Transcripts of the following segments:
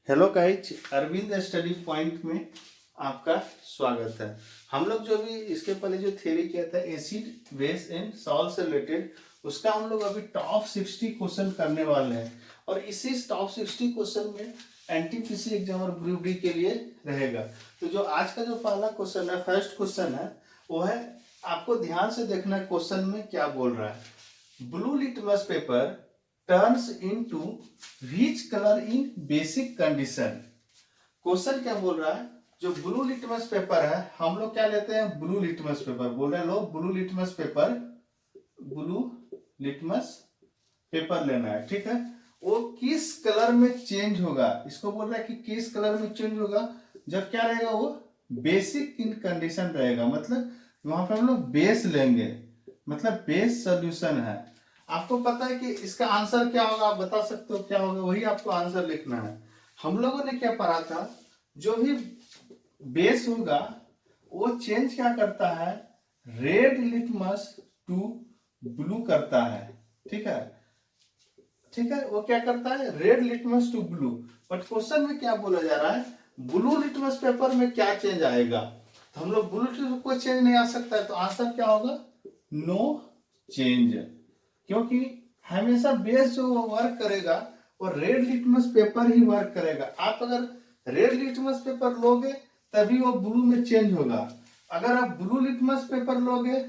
Hello guys, Arvind study point में आपका स्वागत है। हम लोग जो भी इसके पहले जो थ्योरी किया था एसिड बेस एंड सॉल्ट से रिलेटेड, उसका हम लोग अभी टॉप 60 क्वेश्चन करने वाले हैं। और इसी टॉप 60 क्वेश्चन में एनटीपीसी एग्जाम और ग्रुप डी के लिए रहेगा। तो जो आज का जो पहला क्वेश्चन है, फर्स्ट क्वेश्चन है, वो है, आपको ध्यान से देखना है क्वेश्चन में क्या बोल रहा है। Blue litmus paper turns into which colour in basic condition. Question क्या बोल रहा है, जो ब्लू लिटमस पेपर है, हम लोग क्या लेते हैं, ब्लू लिटमस पेपर बोल रहे हैं लोग, ब्लू लिटमस पेपर लेना है, ठीक है। वो किस कलर में चेंज होगा, इसको बोल रहा है कि किस कलर में चेंज होगा जब क्या रहेगा, वो बेसिक इन कंडीशन रहेगा। मतलब वहां पे हम लोग बेस लेंगे, मतलब बेस सोल्यूशन है। आपको पता है कि इसका आंसर क्या होगा, आप बता सकते हो क्या होगा, वही आपको आंसर लिखना है। हम लोगों ने क्या पढ़ा था, जो भी बेस होगा वो चेंज क्या करता है, रेड लिटमस टू ब्लू करता है, ठीक है। ठीक है, वो क्या करता है, red litmus to blue. But question में क्या बोला जा रहा है, ब्लू लिटमस पेपर में क्या चेंज आएगा। तो हम लोग ब्लू लिटमस कोई चेंज नहीं आ सकता है, तो आंसर क्या होगा, नो चेंज। क्योंकि हमेशा बेस जो वर्क करेगा वो रेड लिटमस पेपर ही वर्क करेगा। आप अगर रेड लिटमस पेपर लोगे तभी वो ब्लू में चेंज होगा। अगर आप ब्लू लिटमस पेपर लोगे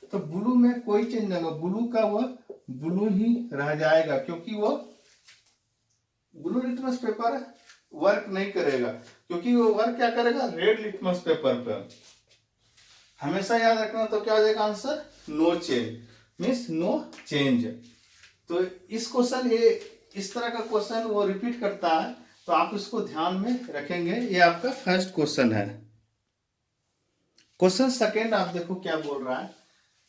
तो ब्लू में कोई चेंज नहीं होगा, ब्लू का वो ब्लू ही रह जाएगा, क्योंकि वो ब्लू लिटमस पेपर वर्क नहीं करेगा, क्योंकि वो वर्क क्या करेगा, रेड लिटमस पेपर पर। हमेशा याद रखना, तो क्या हो जाएगा answer, no change, means no change. तो इस क्वेश्चन, ये इस तरह का क्वेश्चन वो रिपीट करता है, तो आप इसको ध्यान में रखेंगे। ये आपका फर्स्ट क्वेश्चन है। क्वेश्चन सेकेंड आप देखो क्या बोल रहा है,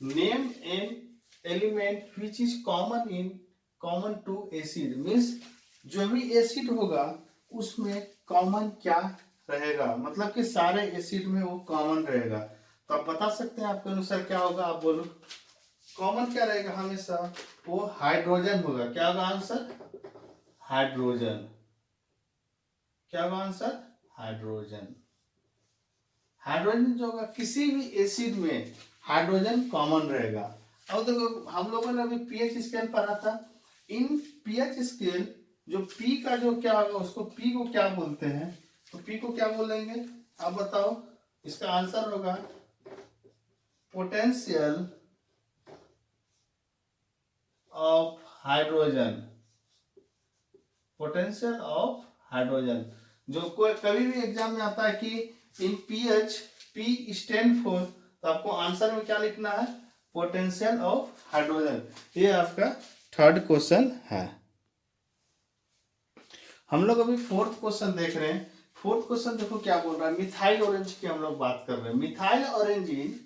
name an element which is common to acid. Means जो भी एसिड होगा उसमें कॉमन क्या रहेगा, मतलब कि सारे एसिड में वो कॉमन रहेगा। तो आप बता सकते हैं आपके अनुसार क्या होगा, आप बोलो। कॉमन क्या रहेगा हमेशा, वो हाइड्रोजन होगा। क्या होगा आंसर, हाइड्रोजन। क्या होगा आंसर, हाइड्रोजन। हाइड्रोजन जो होगा किसी भी एसिड में हाइड्रोजन कॉमन रहेगा। अब देखो हम लोगों ने अभी पीएच स्केल पढ़ा था। इन पीएच स्केल जो पी का जो क्या होगा, उसको पी को क्या बोलते हैं, तो पी को क्या बोलेंगे, आप बताओ। इसका आंसर होगा potential of hydrogen. Potential of hydrogen जो कोई कभी भी एग्जाम में आता है कि इन पीएच, पी स्टैंड फॉर, तो आपको आंसर में क्या लिखना है, पोटेंशियल ऑफ हाइड्रोजन। ये आपका थर्ड क्वेश्चन है। हम लोग अभी फोर्थ क्वेश्चन देख रहे हैं। फोर्थ क्वेश्चन देखो क्या बोल रहा है, मिथाइल ऑरेंज की हम लोग बात कर रहे हैं। मिथाइल ऑरेंज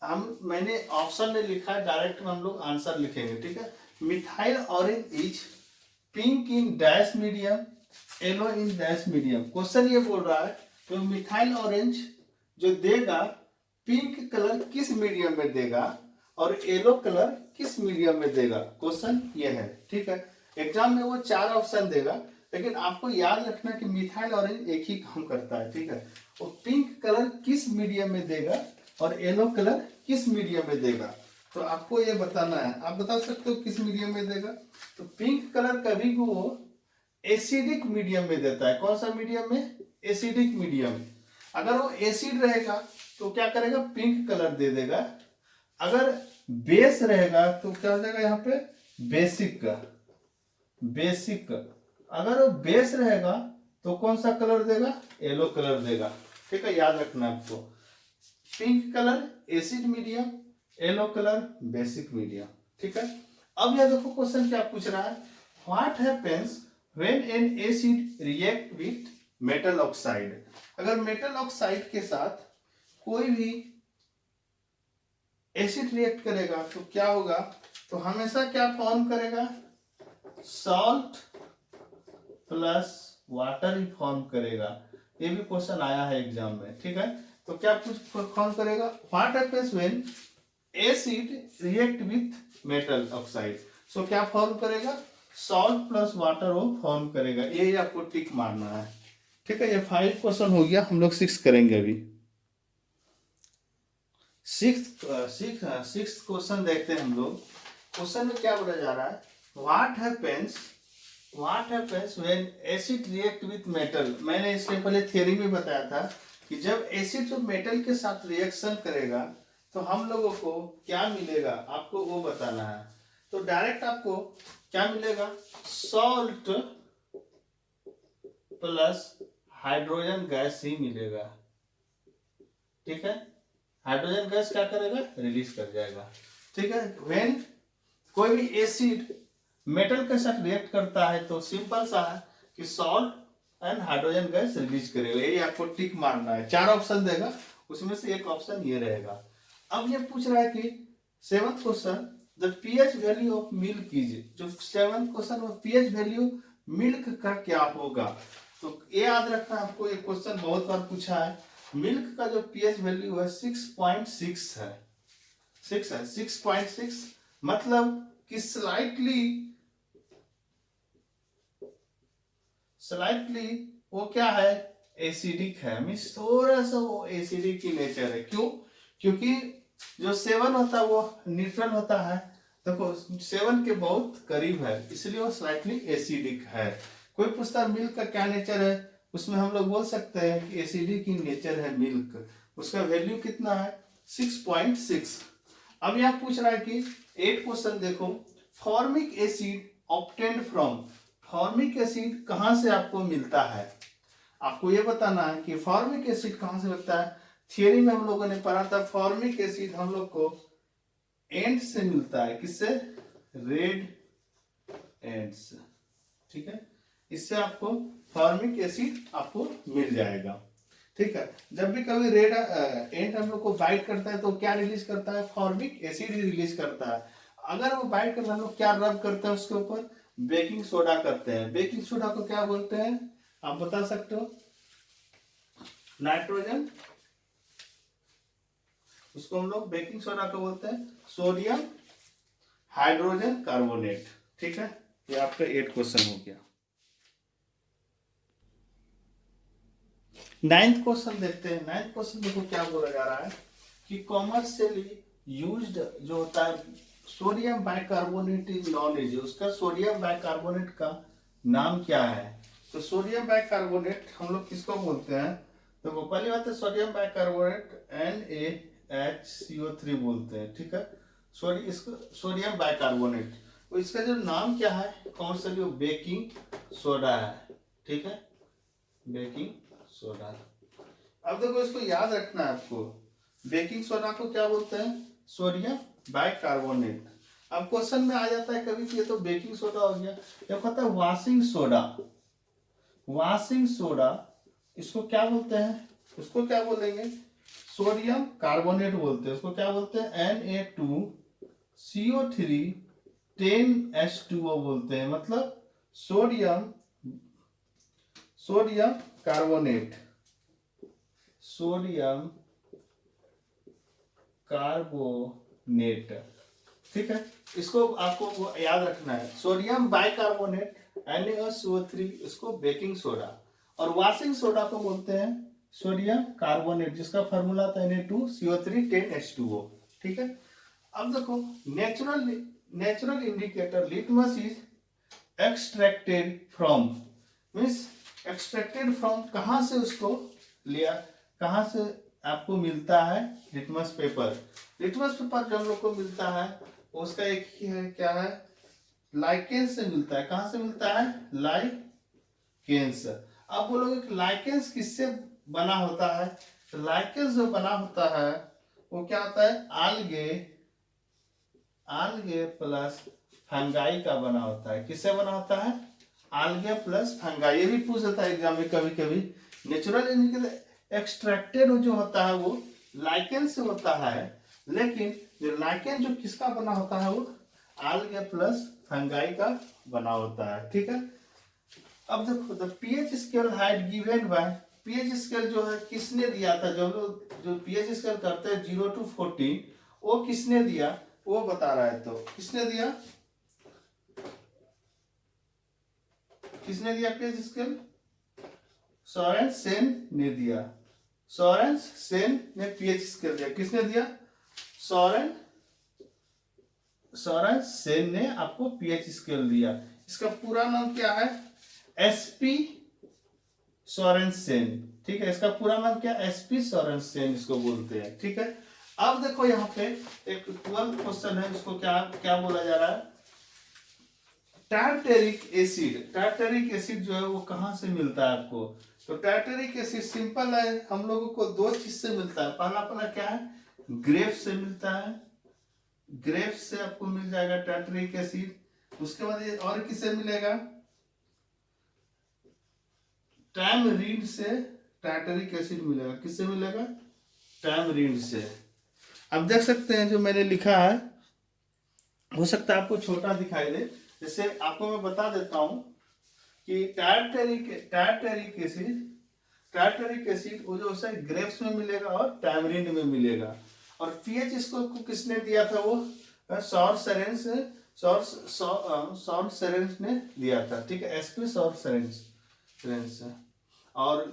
मैंने ऑप्शन में लिखा है, डायरेक्ट हम लोग आंसर लिखेंगे, ठीक है। Methyl orange is pink in dash medium, yellow in dash medium. Question ये बोल रहा है तो मिथाइल ऑरेंज जो देगा, पिंक कलर किस मीडियम में देगा और येलो कलर किस मीडियम में देगा, क्वेश्चन ये है, ठीक है। एग्जाम में वो 4 ऑप्शन देगा, लेकिन आपको याद रखना कि मिथाइल ऑरेंज एक ही काम करता है, ठीक है। वो पिंक कलर किस मीडियम में देगा और येलो कलर किस मीडियम में देगा, तो आपको ये बताना है। आप बता सकते हो किस मीडियम में देगा। तो पिंक कलर कभी भी वो एसिडिक मीडियम में देता है। कौन सा मीडियम में, एसिडिक मीडियम। अगर वो एसिड रहेगा तो क्या करेगा, पिंक कलर दे देगा। अगर बेस रहेगा तो क्या हो जाएगा यहाँ पे, बेसिक का, बेसिक। अगर वो बेस रहेगा तो कौन सा कलर देगा, येलो कलर देगा, ठीक है। याद रखना आपको, pink colour acid medium, yellow colour basic medium, ठीक है। अब यह देखो क्वेश्चन क्या पूछ रहा है, what happens when an acid react with metal oxide. अगर मेटल ऑक्साइड के साथ कोई भी एसिड रिएक्ट करेगा तो क्या होगा, तो हमेशा क्या फॉर्म करेगा, सॉल्ट प्लस वाटर ही फॉर्म करेगा। ये भी क्वेश्चन आया है एग्जाम में, ठीक है। तो क्या कुछ फॉर्म करेगा, what happens when acid react with metal oxide. So क्या फॉर्म करेगा, सॉल्ट प्लस वाटर वो फॉर्म करेगा, ये आपको टिक मारना है। ठीक है, ये 5 क्वेश्चन हो गया, हम लोग 6 करेंगे अभी। सिक्स क्वेश्चन देखते हैं हम लोग। क्वेश्चन में क्या बोला जा रहा है, what happens when acid react with metal. मैंने इसके पहले थ्योरी में बताया था कि जब एसिड जो मेटल के साथ रिएक्शन करेगा तो हम लोगों को क्या मिलेगा, आपको वो बताना है। तो डायरेक्ट आपको क्या मिलेगा, सॉल्ट प्लस हाइड्रोजन गैस ही मिलेगा। ठीक है, हाइड्रोजन गैस क्या करेगा, रिलीज कर जाएगा। ठीक है, व्हेन कोई भी एसिड मेटल के साथ रिएक्ट करता है तो सिंपल सा है कि salt and hydrogen gas release करेगा, यही आपको टिक मारना है। 4 ऑप्शन देगा, उसमें से एक ऑप्शन ये रहेगा। अब ये पूछ रहा है कि 7th question, the pH value of milk is. जो 7th क्वेश्चन में पीएच वैल्यू मिल्क का क्या होगा, तो ये याद रखना आपको, ये क्वेश्चन बहुत बार पूछा है। मिल्क का जो पीएच वैल्यू है 6.6 है, 6 है, 6.6 मतलब कि स्लाइटली वो क्या है, एसिडिक है, मीन्स थोड़ा सा वो एसिडिक की नेचर है। क्यों, क्योंकि जो 7 होता है वो न्यूट्रल होता है, देखो 7 के बहुत करीब है, इसलिए वो स्लाइटली एसिडिक है। कोई पूछता है मिल्क का क्या नेचर है, उसमें हम लोग बोल सकते हैं कि एसिडिक की नेचर है मिल्क, उसका वैल्यू कितना है 6.6। अब यहाँ पूछ रहा है कि 8 क्वेश्चन देखो, formic acid obtained from. Formic acid कहाँ से आपको मिलता है, आपको ये बताना है कि फॉर्मिक एसिड कहाँ से मिलता है। थियरी में हम लोगों ने पढ़ा था फॉर्मिक एसिड हम लोग को एंड से मिलता है, किससे, रेड एंड्स। ठीक है, इससे आपको फॉर्मिक एसिड आपको मिल जाएगा। ठीक है, जब भी कभी रेड एंड हम लोग को बाइट करता है तो क्या रिलीज करता है, फॉर्मिक एसिड ही रिलीज करता है। अगर वो बाइट करता है हम लोग क्या रब करते हैं उसके ऊपर, बेकिंग सोडा करते हैं। बेकिंग सोडा को क्या बोलते हैं, आप बता सकते हो, नाइट्रोजन, उसको हम लोग बेकिंग सोडा को बोलते हैं सोडियम हाइड्रोजन कार्बोनेट। ठीक है, ये आपका 8 क्वेश्चन हो गया। 9th क्वेश्चन देखते हैं। 9th क्वेश्चन देखो क्या बोला जा रहा है कि कॉमर्शियली यूज्ड जो होता है sodium bicarbonate is known as, उसका सोडियम बाइकार्बोनेट का नाम क्या है। तो सोडियम बाइकार्बोनेट हम लोग किसको बोलते हैं, तो पहली बात है सोडियम बाइकार्बोनेट NaHCO3 बोलते हैं। ठीक है, इसको सोडियम बाइकार्बोनेट, तो इसका जो नाम क्या है कॉमर्शियली, वो बेकिंग सोडा है। ठीक है, बेकिंग सोडा। अब देखो इसको याद रखना है आपको, बेकिंग सोडा को क्या बोलते हैं, सोडियम बाइकार्बोनेट। अब क्वेश्चन में आ जाता है कभी कि ये तो बेकिंग सोडा हो गया, एक होता है वाशिंग सोडा। वाशिंग सोडा इसको क्या बोलते हैं, उसको क्या बोलेंगे, सोडियम कार्बोनेट बोलते हैं, उसको क्या बोलते हैं Na2CO3 10H2O बोलते हैं, मतलब सोडियम कार्बोनेट, सोडियम कार्बोनेट। ठीक है, इसको आपको याद रखना है, सोडियम बाइकार्बोनेट NaCO3, इसको बेकिंग सोडा, और वाशिंग सोडा को बोलते हैं सोडियम कार्बोनेट, जिसका फॉर्मूला था Na2CO3 10H2O। ठीक है, अब देखो natural indicator litmus is extracted from, means extracted from कहाँ से उसको लिया, कहाँ से आपको मिलता है, लिटमस पेपर। लिटमस पेपर जो हम लोग को मिलता है उसका एक ही है, क्या है, लाइकेंस से मिलता है। कहाँ से मिलता है, लाइकेंस। अब बोलोगे कि लाइकेंस किससे बना होता है, तो लाइकेंस जो बना होता है वो क्या होता है, आलगे प्लस फंगाई का बना होता है। किससे बना होता है, आलगे प्लस फंगाई। ये भी पूछ देता है एग्जाम में कभी कभी। नेचुरल एक्सट्रैक्टेड जो होता है वो लाइकेन से होता है, लेकिन जो लाइकेन जो किसका बना होता है वो आलगे प्लस फंगाई का बना होता है। ठीक है, अब देखो the pH scale height given by, pH scale जो है किसने दिया था, जो लोग जो पीएच स्केल करते हैं 0 to 14, वो किसने दिया वो बता रहा है, तो किसने दिया, किसने दिया पीएच स्केल? सोरेन सेन ने दिया। सोरेन सेन ने पीएच स्केल दिया। किसने दिया? सोरेन सेन ने आपको पीएच स्केल दिया। इसका पूरा नाम क्या है? एसपी सोरेनसेन। ठीक है, इसका पूरा नाम क्या? एसपी सोरेनसेन इसको बोलते हैं। ठीक है, अब देखो यहाँ पे एक 12 क्वेश्चन है, इसको क्या क्या बोला जा रहा है? Tartaric acid. टार्टेरिक एसिड जो है वो कहाँ से मिलता है आपको? तो टार्टेरिक एसिड सिंपल है, हम लोगों को दो चीज से मिलता है। पहला क्या है? ग्रेप से मिलता है। ग्रेप से आपको मिल जाएगा टार्टेरिक एसिड। उसके बाद ये और किससे मिलेगा? टैमरिंड से टार्टेरिक एसिड मिलेगा। किससे मिलेगा? टैमरिंड से। अब देख सकते हैं जो मैंने लिखा है, हो सकता है आपको छोटा दिखाई दे। जैसे आपको मैं बता देता हूं कि टार्टेरिक एसिड वो जो है ग्रेप्स में मिलेगा और टैमरिंड में मिलेगा। और पीएच इसको किसने दिया था? वो सॉर सेरेंस ने दिया था। ठीक है, एसपी सॉर सेरेंस। और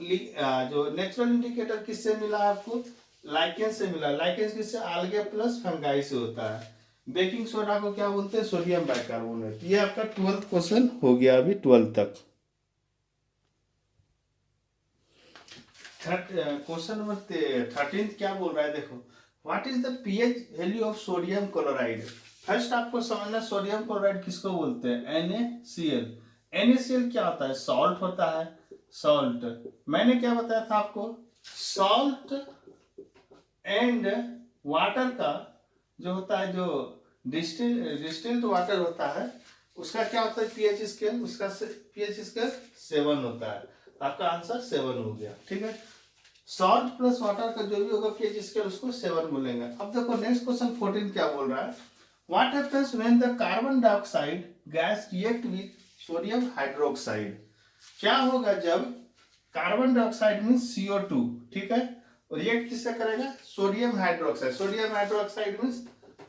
जो नेचुरल इंडिकेटर किससे मिला आपको? लाइकेन से मिला। लाइकेन किससे? आल्गे प्लस फंगाई से होता है। बेकिंग सोडा को क्या बोलते हैं? Sodium bicarbonate. ये आपका 12th क्वेश्चन हो गया अभी 12 तक। क्वेश्चन नंबर 13 क्या बोल रहा है? देखो, what is the pH value of sodium chloride? First आपको समझना सोडियम क्लोराइड किसको बोलते हैं? NaCl। NaCl क्या होता है? सॉल्ट होता है। सॉल्ट मैंने क्या बताया था आपको? सॉल्ट एंड वाटर का जो होता है, जो डिस्टिल्ड वाटर होता है, उसका क्या होता है पीएच स्केल? उसका पीएच स्केल 7 होता है। आपका आंसर 7 हो गया। ठीक है, सॉल्ट प्लस वाटर का जो भी होगा पीएच स्केल उसको 7 बोलेंगे। अब देखो नेक्स्ट क्वेश्चन 14 क्या बोल रहा है? What happens when the carbon dioxide gas react with sodium hydroxide? क्या होगा जब कार्बन डाइऑक्साइड मीन CO2, ठीक है, रिएक्ट किससे करेगा? Sodium hydroxide. Sodium hydroxide mean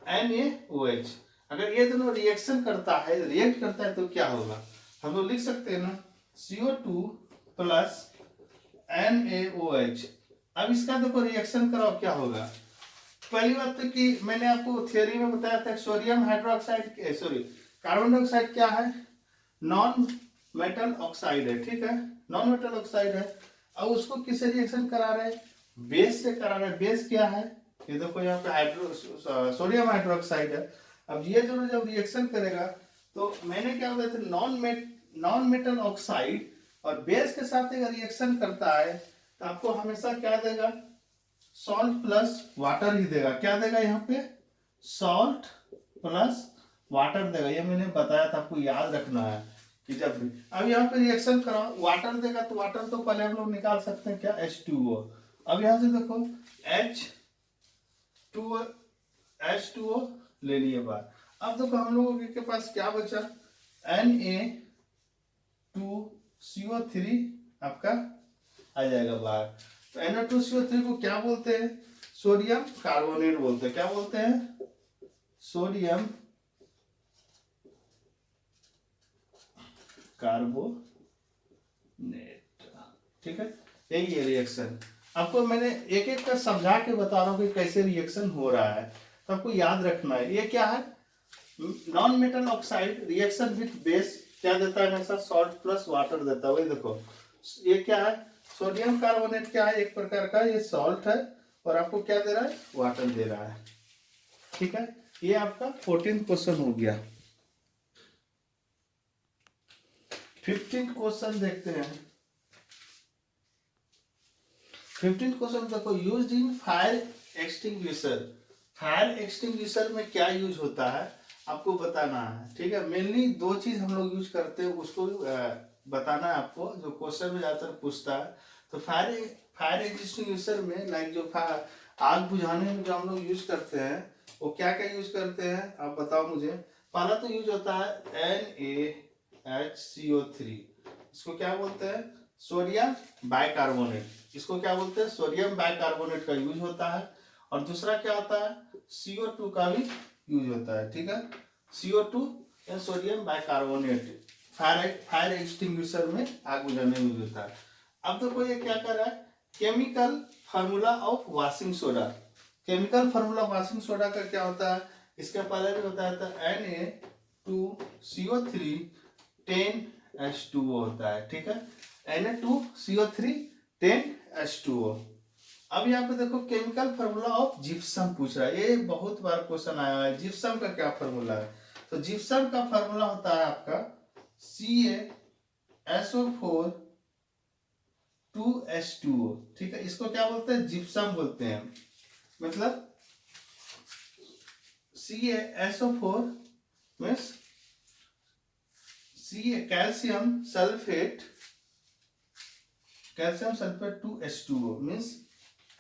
NaOH। अगर ये दोनों रिएक्शन करता है, रिएक्ट करता है तो क्या होगा? हम लोग लिख सकते हैं ना, CO2 प्लस NaOH। अब इसका देखो रिएक्शन कराओ क्या होगा? पहली बात तो कि मैंने आपको थियोरी में बताया था sodium hydroxide sorry carbon dioxide क्या है? नॉन मेटल ऑक्साइड है। ठीक है, नॉन मेटल ऑक्साइड है। अब उसको किससे रिएक्शन करा रहे हैं? बेस से करा रहे हैं। बेस क्या है? ये देखो यहाँ पे सोडियम हाइड्रोक्साइड है। अब ये दोनों जब रिएक्शन करेगा तो मैंने क्या बताया था? नॉन मेटल ऑक्साइड और बेस के साथ अगर रिएक्शन करता है तो आपको हमेशा क्या देगा? सॉल्ट प्लस वाटर ही देगा। क्या देगा यहाँ पे? सॉल्ट प्लस वाटर देगा। ये मैंने बताया था, आपको याद रखना है कि जब भी अब यहाँ पे रिएक्शन कराओ वाटर देगा तो वाटर तो पहले हम लोग निकाल सकते हैं क्या? H2O। अब यहाँ से देखो H2O ले लिए बाहर। अब देखो हम लोगों के पास क्या बचा? Na2CO3 आपका आ जाएगा बाहर। तो Na2CO3 को क्या बोलते हैं? सोडियम कार्बोनेट बोलते हैं। क्या बोलते हैं? Sodium carbonate. ठीक है, यही है रिएक्शन। आपको मैंने एक एक का समझा के बता रहा हूँ कि कैसे रिएक्शन हो रहा है, तो आपको याद रखना है। ये क्या है? Non metal oxide reaction with base क्या देता है? हमेशा सॉल्ट प्लस वाटर देता है। वही देखो ये क्या है? सोडियम कार्बोनेट क्या है? एक प्रकार का ये सॉल्ट है और आपको क्या दे रहा है? वाटर दे रहा है। ठीक है, ये आपका 14th क्वेश्चन हो गया। 15th क्वेश्चन देखते हैं। 15th क्वेश्चन देखो, used in fire extinguisher. Fire extinguisher में क्या यूज होता है आपको बताना है। ठीक है, मेनली दो चीज हम लोग यूज करते हैं, उसको बताना है आपको, जो क्वेश्चन में ज्यादातर पूछता है। तो फायर एक्सटिंग्विशर में लाइक जो आग बुझाने में जो हम लोग यूज करते हैं वो क्या क्या यूज करते हैं आप बताओ मुझे। पहला तो यूज होता है NaHCO3। इसको क्या बोलते हैं? Sodium bicarbonate. इसको क्या बोलते हैं? सोडियम बाइकार्बोनेट का यूज होता है। और दूसरा क्या होता है? CO2 का भी यूज होता है। ठीक है, CO2 या सोडियम बाइकार्बोनेट फायर एक्सटिंग्विशर में आग बुझाने में यूज होता है। अब देखो ये क्या कर रहा है, chemical formula of washing soda. Chemical formula washing soda का क्या होता है, इसके पहले भी बताया था Na2CO3 10H2O होता है, ठीक है, Na2CO3 10H2O। अब यहाँ पे देखो केमिकल फार्मूला ऑफ जिप्सम पूछ रहा है, ये बहुत बार क्वेश्चन आया है, जिप्सम का क्या फार्मूला है। तो जिप्सम का फार्मूला होता है आपका CaSO4 2H2O, ठीक है, इसको क्या बोलते हैं, जिप्सम बोलते हैं। मतलब CaSO4 means calcium sulphate 2H2O means,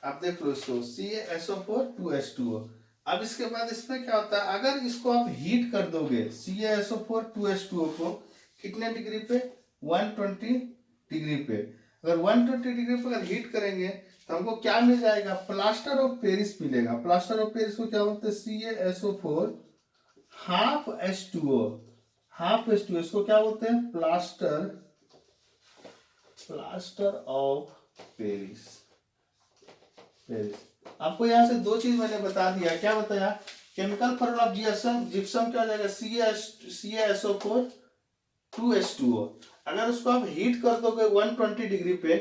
आप देख लो इसको CaSO4 2H2O। अब इसके बाद इसमें क्या होता है, अगर इसको आप हीट कर दोगे CaSO4 2H2O को कितने डिग्री पे, 120 डिग्री पे। अगर 120 डिग्री पे अगर हीट करेंगे तो हमको क्या मिल जाएगा, प्लास्टर ऑफ पेरिस मिलेगा। प्लास्टर ऑफ पेरिस को क्या बोलते हैं, CaSO4 half H2O, half H2O, इसको क्या बोलते हैं, प्लास्टर ऑफ पेरिस। आपको यहाँ से दो चीज मैंने बता दिया, क्या बताया, केमिकल फार्मूला ऑफ जिप्सम क्या हो जाएगा, CaSO4 2H2O। अगर उसको आप हीट कर दोगे 120 डिग्री पे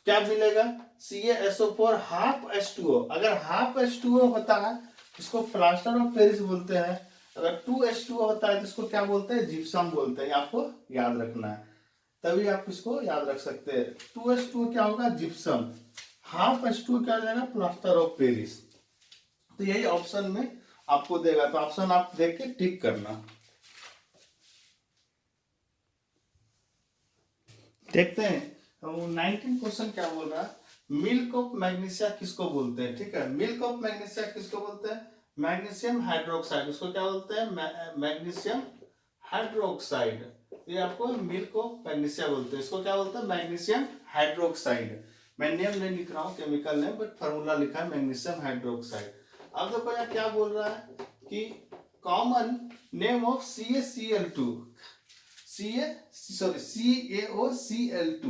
क्या मिलेगा, CaSO4 हाफ H2O। अगर हाफ H2O होता है इसको प्लास्टर ऑफ पेरिस बोलते हैं, अगर 2H2O होता है तो इसको क्या बोलते हैं, जिप्सम बोलते हैं। आपको याद रखना है, तभी आप इसको याद रख सकते हैं। 2H2O क्या होगा, जिप्सम, हाफ H2O क्या हो जाएगा, प्लास्टर ऑफ पेरिस। तो यही ऑप्शन में आपको देगा, तो ऑप्शन आप देख के टिक करना। देखते हैं 19 क्वेश्चन क्या बोल रहा है, मिल्क ऑफ मैग्नीशिया किसको बोलते हैं, ठीक है, मिल्क ऑफ मैग्नीशिया किसको बोलते हैं, मैग्नीशियम हाइड्रोक्साइड, उसको क्या बोलते हैं, मैग्नीशियम हाइड्रोक्साइड। ये आपको मिल्क ऑफ मैग्नीशिया बोलते हैं, इसको क्या बोलते हैं, मैग्नीशियम हाइड्रोक्साइड। मैं नेम नहीं लिख रहा हूँ केमिकल नेम, बट फार्मूला लिखा है मैग्नीशियम हाइड्रोक्साइड। अब देखो यार क्या बोल रहा है कि common name of CaCl2, CaOCl2,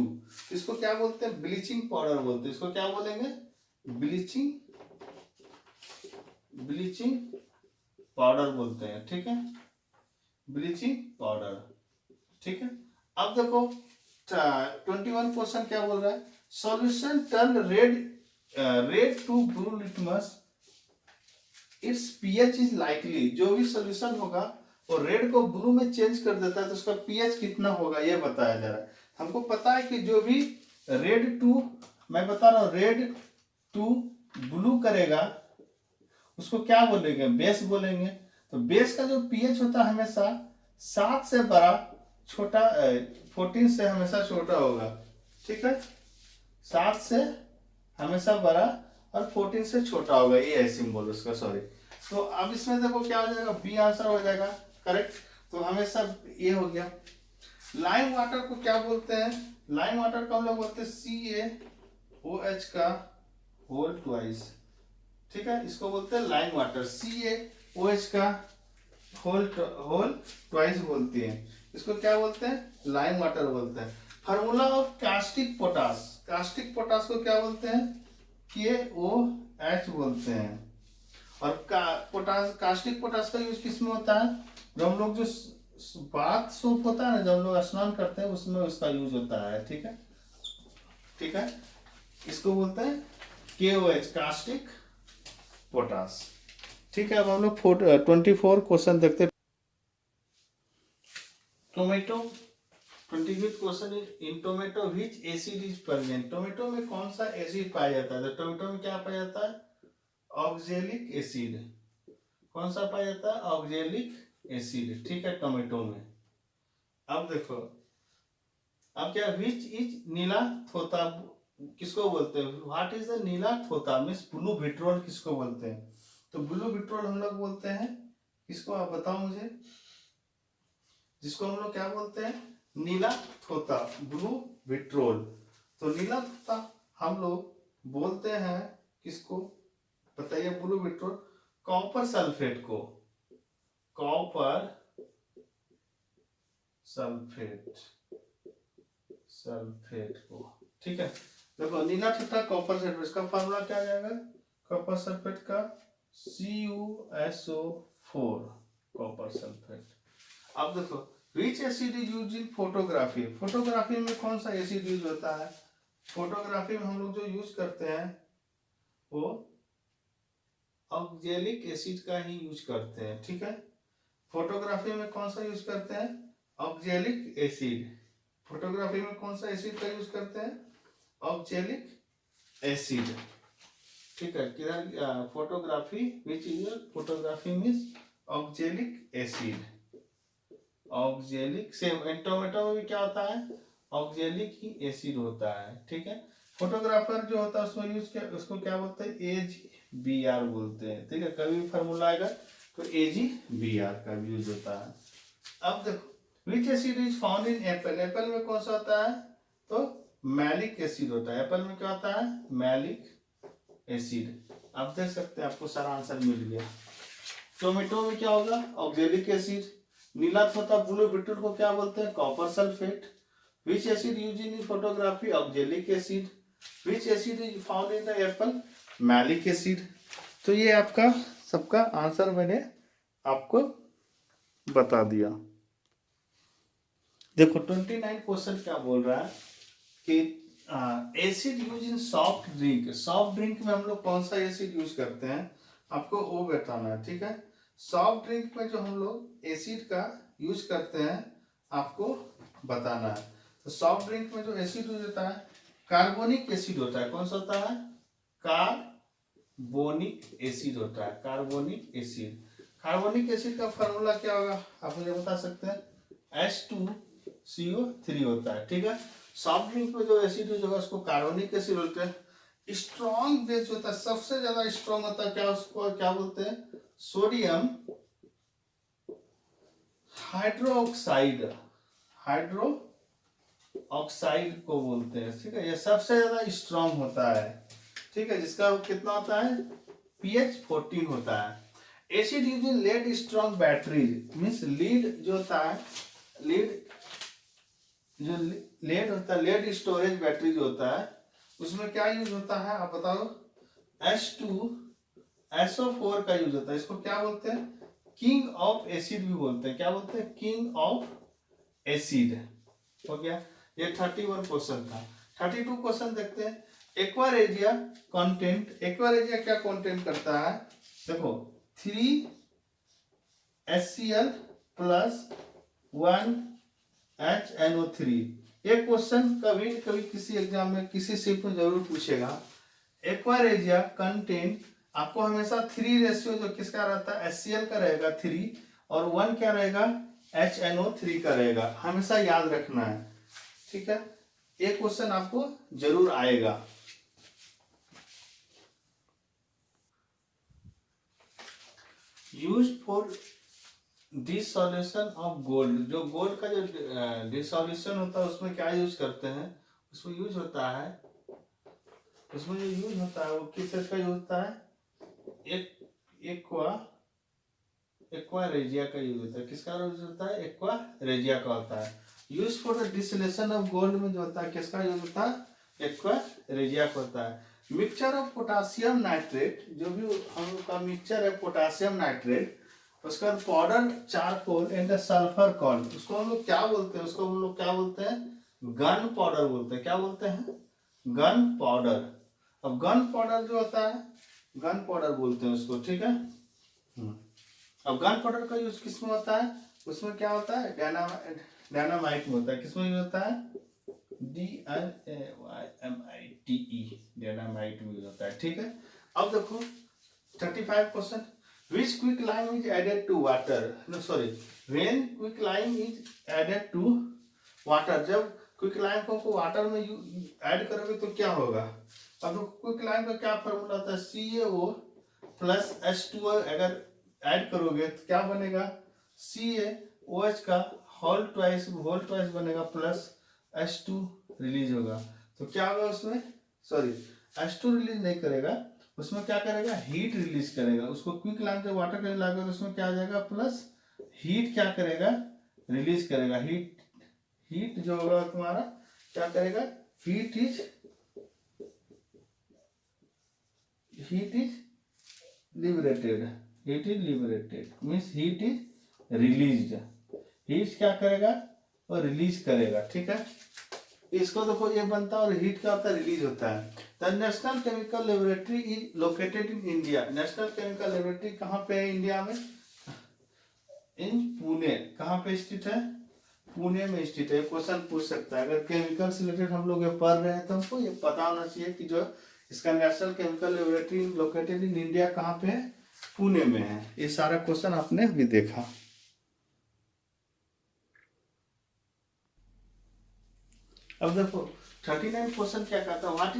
इसको क्या बोलते हैं, ब्लीचिंग पाउडर बोलते हैं। इसको क्या बोलेंगे, ब्लीचिंग पाउडर बोलते हैं, ठीक है, ब्लीचिंग पाउडर, ठीक है। अब देखो 21 क्वेश्चन क्या बोल रहा है, solution turn red to blue litmus, its pH is likely. जो भी सॉल्यूशन होगा वो रेड को ब्लू में चेंज कर देता है तो उसका पीएच कितना होगा ये बताया जा रहा है। हमको पता है कि जो भी रेड टू, मैं बता रहा हूँ, रेड टू ब्लू करेगा उसको क्या बोलेंगे, बेस बोलेंगे। तो बेस का जो पीएच होता है हमेशा 7 से बड़ा, छोटा 14 से हमेशा छोटा होगा, ठीक है, 7 से हमेशा बड़ा और 14 से छोटा होगा, ये है सिंबल उसका, सॉरी। तो अब इसमें देखो क्या हो जाएगा, बी आंसर हो जाएगा करेक्ट। तो हमेशा ये हो गया। लाइम वाटर को क्या बोलते हैं, लाइम वाटर को हम लोग बोलते हैं CaOH का होल ट्वाइस, ठीक है, इसको बोलते हैं लाइम वाटर, CaOH का होल ट्वाइस बोलते हैं, इसको क्या बोलते हैं, लाइम वाटर बोलते हैं। Formula of caustic potash, caustic potash को क्या बोलते हैं, KOH बोलते हैं। और पोटास, कास्टिक पोटास का यूज किस में होता है, जब हम लोग जो बाथ सोप होता है ना, जब हम लोग स्नान करते हैं उसमें उसका यूज होता है, ठीक है, ठीक है, इसको बोलते हैं KOH, कास्टिक पोटास, ठीक है। अब हम लोग 24 क्वेश्चन देखते हैं। Tomato 25th question is, in tomato which acid is present, tomato में कौन सा एसिड पाया जाता है, तो टोमेटो में क्या पाया जाता है, ऑक्जेलिक एसिड। कौन सा पाया जाता है, ऑक्जेलिक एसिड, ठीक है, टोमेटो में। अब देखो, अब क्या, विच इज नीला थोता किसको बोलते हैं, व्हाट इज द नीला थोता मीन्स ब्लू विट्रोल किसको बोलते हैं, तो ब्लू विट्रोल हम लोग बोलते हैं किसको, आप बताओ मुझे, जिसको हम लोग क्या बोलते हैं, नीला थोता, ब्लू विट्रोल। तो नीला थोता हम लोग बोलते हैं किसको, बताइए, ब्लू विट्रोल, कॉपर सल्फेट को, कॉपर सल्फेट, सल्फेट को, ठीक है। देखो नीला ठट्ठा कॉपर सल्फेट, इसका फार्मूला क्या आ जाएगा कॉपर सल्फेट का, CuSO4 कॉपर सल्फेट। अब देखो विच acid is use in photography, photography में कौन सा एसिड यूज होता है, फोटोग्राफी में हम लोग जो यूज करते हैं वो ऑक्जेलिक एसिड का ही यूज करते हैं, ठीक है। फोटोग्राफी में कौन सा यूज करते हैं, ऑक्जेलिक एसिड, फोटोग्राफी में कौन सा एसिड का यूज करते हैं, ऑक्जेलिक एसिड, ठीक है। किधर photography, which is photography means oxalic acid, oxalic, same tomato में भी क्या होता है, ऑक्जेलिक ही एसिड होता है, ठीक है। फोटोग्राफर जो होता है उसमें यूज क्या, उसको क्या बोलते हैं, AgBr बोलते हैं, ठीक है। कभी भी फार्मूला आएगा तो AgBr का यूज होता है। अब देखो विच acid is found in Apple, Apple में कौन सा होता है, तो मैलिक एसिड होता है, एप्पल में क्या होता है, मैलिक एसिड। आप देख सकते हैं आपको सारा आंसर मिल गया। टोमेटो में क्या होगा, ऑक्जेलिक एसिड, नीला तथा ब्लू बीटरूट को क्या बोलते हैं, copper sulphate. Which acid use in photography, oxalic acid. Which acid is found in the Apple, malic acid. तो ये आपका सबका आंसर मैंने आपको बता दिया। देखो 29 क्वेश्चन क्या बोल रहा है कि एसिड यूज इन सॉफ्ट ड्रिंक, सॉफ्ट ड्रिंक में हम लोग कौन सा एसिड यूज करते हैं आपको वो बताना है, ठीक है। सॉफ्ट ड्रिंक में जो हम लोग एसिड का यूज करते हैं आपको बताना है। तो सॉफ्ट ड्रिंक में जो एसिड यूज होता है कार्बोनिक एसिड होता है, कौन सा होता है, कार्बोनिक एसिड होता है, कार्बोनिक एसिड। कार्बोनिक एसिड का फार्मूला क्या होगा आप मुझे बता सकते हैं, H2CO3 होता है, ठीक है। सॉफ्ट ड्रिंक में जो एसिड यूज होगा उसको कार्बोनिक एसिड बोलते हैं। स्ट्रॉन्ग बेस होता है, सबसे ज्यादा स्ट्रॉन्ग होता है, क्या उसको क्या बोलते हैं, सोडियम हाइड्रोक्साइड, हाइड्रो ऑक्साइड को बोलते हैं, ठीक है। ये सबसे ज्यादा स्ट्रॉन्ग होता है, ठीक है, जिसका कितना होता है, pH 14 होता है। Acid use in lead strong batteries, means lead जो होता है, लीड जो लेड होता है, लेड स्टोरेज बैटरी जो होता है उसमें क्या यूज होता है आप बताओ, H2SO4 का यूज होता है। इसको क्या बोलते हैं, किंग ऑफ एसिड भी बोलते हैं, क्या बोलते हैं, किंग ऑफ एसिड। हो गया ये 31 क्वेश्चन था। 32 क्वेश्चन देखते हैं। एक्वारेजिया कंटेंट, एक्वारेजिया क्या कंटेंट करता है, देखो 3HCl प्लस 1HNO3। ये क्वेश्चन कभी कभी किसी एग्जाम में किसी शिफ्ट में जरूर पूछेगा। एक्वारेजिया कंटेंट आपको हमेशा 3 रेशियो जो किसका रहता है, HCl का रहेगा 3 और 1 क्या रहेगा, HNO3 का रहेगा, हमेशा याद रखना है, ठीक है। एक क्वेश्चन आपको जरूर आएगा। Use for dissolution of gold, जो गोल्ड का जो डिसॉल्यूशन होता है उसमें क्या यूज करते हैं, उसमें यूज होता है, उसमें जो यूज होता है वो किस चीज का यूज होता है, एक्वारेजिया का यूज होता है, किसका यूज होता है, एक्वारेजिया का होता है। Use for the dissolution of gold में जो होता है किसका यूज होता है, एक्वारेजिया का होता है। मिक्सचर ऑफ पोटासियम नाइट्रेट, जो भी हम लोग का मिक्सचर है पोटासियम नाइट्रेट, उसका powder charcoal and sulphur call, उसको हम लोग क्या बोलते हैं, उसको हम लोग क्या बोलते हैं, गन पाउडर बोलते हैं, क्या बोलते हैं, गन पाउडर। अब गन पाउडर जो होता है गन पाउडर बोलते हैं उसको, ठीक है। अब गन पाउडर का यूज किस में होता है, उसमें क्या होता है, डायनामाइट में होता है, किसमें यूज होता है, DNAYMITE, डायनामाइट में यूज होता है, ठीक है। अब देखो 35 question, which quicklime is added to water, no sorry, when quicklime is added to water, जब क्विकलाइम को वाटर में ऐड करोगे तो क्या होगा। अब क्विकलाइम का क्या फॉर्मूला होता है, CaO प्लस H2O, अगर ऐड करोगे तो क्या बनेगा, CaOH का होल ट्वाइस बनेगा प्लस H2 रिलीज होगा, तो क्या होगा उसमें, सॉरी H2 रिलीज नहीं करेगा, उसमें क्या करेगा, हीट रिलीज करेगा। उसको क्विक लाइम जब वाटर करने लगेगा तो उसमें क्या आ जाएगा, प्लस हीट क्या करेगा, रिलीज करेगा, हीट हीट जो होगा तुम्हारा क्या करेगा, heat is liberated, heat is liberated means heat is released, heat क्या करेगा और रिलीज करेगा, ठीक है। इसको देखो ये बनता है और हीट क्या होता है, रिलीज होता है। The national chemical laboratory is located in India, national chemical laboratory कहाँ पे है इंडिया में, इन पुणे, कहाँ पे स्थित है, पुणे में स्थित है। क्वेश्चन पूछ सकता है, अगर केमिकल से रिलेटेड हम लोग ये पढ़ रहे हैं तो हमको ये पता होना चाहिए कि जो इसका national chemical laboratory located in India कहाँ पे है, पुणे में है। ये सारा क्वेश्चन आपने भी देखा। अब देखो 39 क्वेश्चन क्या कहता है, what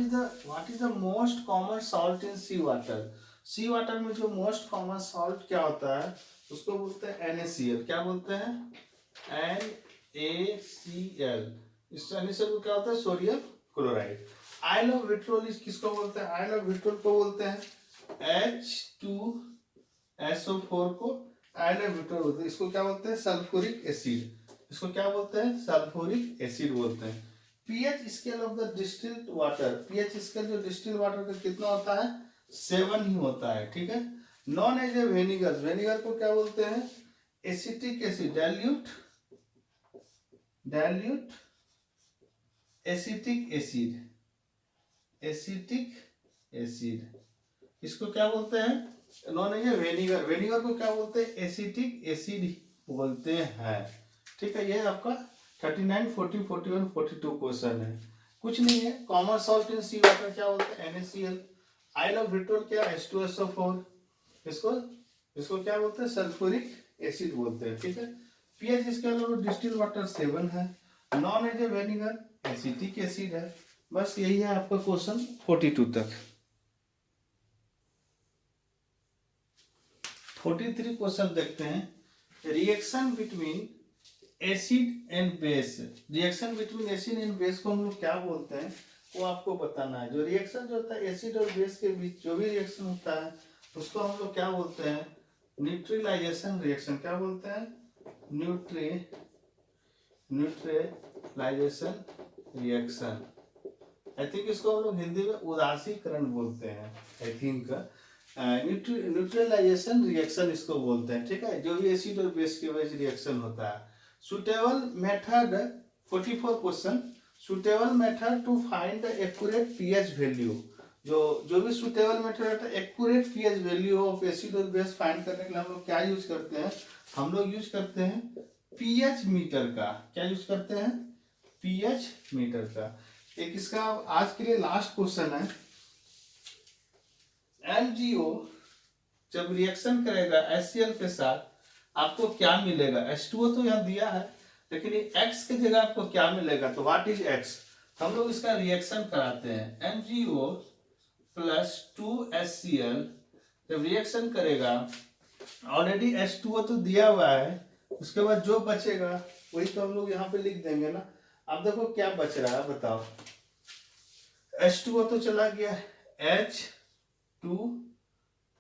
is the most common salt in sea water, sea water में जो मोस्ट कॉमन सॉल्ट क्या होता है उसको बोलते हैं NaCl, क्या बोलते हैं NaCl। इस NaCl को क्या होता है, sodium chloride. Oil of vitriol किसको बोलते हैं, आयल ऑफ विट्रोल को बोलते हैं H2SO4 को आयल ऑफ विट्रोल बोलते हैं। इसको क्या बोलते हैं, सल्फ्यूरिक एसिड, इसको क्या बोलते हैं, सल्फ्यूरिक एसिड बोलते हैं। PH scale of the distilled water, pH scale जो डिस्टिल्ड वाटर का कितना होता है, 7 ही होता है, ठीक है। Known as a vinegar, vinegar को क्या बोलते हैं, acetic acid, dilute acetic acid, acetic acid, इसको क्या बोलते हैं, known as a vinegar, vinegar को क्या बोलते हैं, एसिटिक एसिड बोलते हैं, ठीक है। ये आपका 39, 40, 41, 42 क्वेश्चन है, कुछ नहीं है। Common salt in sea water क्या बोलते हैं, NaCl। आयल ऑफ विट्रोल क्या, H2SO4, इसको क्या बोलते हैं, सल्फ्यूरिक एसिड बोलते हैं, ठीक है। PH scale of distilled water 7 है। Known as a vinegar acetic acid है। बस यही है आपका क्वेश्चन 42 तक। 43 क्वेश्चन देखते हैं, reaction between acid and base, reaction between acid and base को हम लोग क्या बोलते हैं वो आपको बताना है। जो रिएक्शन जो होता है एसिड और बेस के बीच जो भी रिएक्शन होता है उसको हम लोग क्या बोलते हैं, न्यूट्रलाइजेशन रिएक्शन, क्या बोलते हैं, न्यूट्रलाइजेशन रिएक्शन। आई थिंक इसको हम लोग हिंदी में उदासीकरण बोलते हैं, आई थिंक न्यूट्रलाइजेशन रिएक्शन इसको बोलते हैं, ठीक है। जो भी एसिड और बेस के बीच रिएक्शन होता है। Suitable method 44 question, suitable method to find the accurate pH value, जो भी सुटेबल मेथड है accurate pH value of acid और बेस फाइंड करने के लिए हम लोग क्या यूज करते हैं, हम लोग यूज करते हैं पीएच मीटर का, क्या यूज करते हैं, पीएच मीटर का। एक इसका आज के लिए लास्ट क्वेश्चन है, MgO जब रिएक्शन करेगा HCl के साथ आपको क्या मिलेगा, H2O तो यहाँ दिया है लेकिन X की जगह आपको क्या मिलेगा, तो व्हाट इज X, हम लोग इसका रिएक्शन कराते हैं। MgO प्लस 2HCl जब रिएक्शन करेगा, ऑलरेडी H2O तो दिया हुआ है, उसके बाद जो बचेगा वही तो हम लोग यहाँ पे लिख देंगे ना। अब देखो क्या बच रहा है बताओ, H2O तो चला गया, H2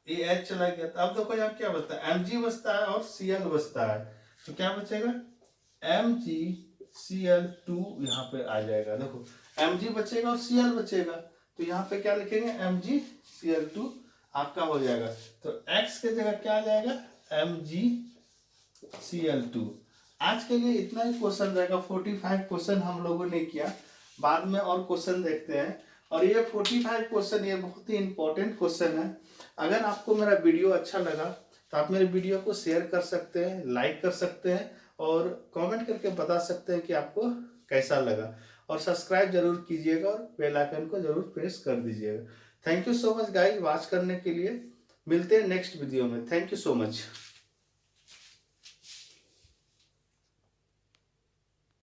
ये H चला गया, तो अब देखो यहाँ क्या बचता है, Mg बचता है और Cl बचता है, तो क्या बचेगा, MgCl2 यहाँ पे आ जाएगा। देखो Mg बचेगा और Cl बचेगा, तो यहाँ पे क्या लिखेंगे, MgCl2 आपका हो जाएगा। तो X के जगह क्या आ जाएगा, MgCl2। आज के लिए इतना ही क्वेश्चन रहेगा। 45 क्वेश्चन हम लोगों ने किया, बाद में और क्वेश्चन देखते हैं। और ये 45 क्वेश्चन ये बहुत ही इंपॉर्टेंट क्वेश्चन है। अगर आपको मेरा वीडियो अच्छा लगा तो आप मेरे वीडियो को शेयर कर सकते हैं, लाइक कर सकते हैं और कमेंट करके बता सकते हैं कि आपको कैसा लगा। और सब्सक्राइब जरूर कीजिएगा और बेल आइकन को जरूर प्रेस कर दीजिएगा। Thank you so much guys watch करने के लिए। मिलते हैं नेक्स्ट वीडियो में। Thank you so much.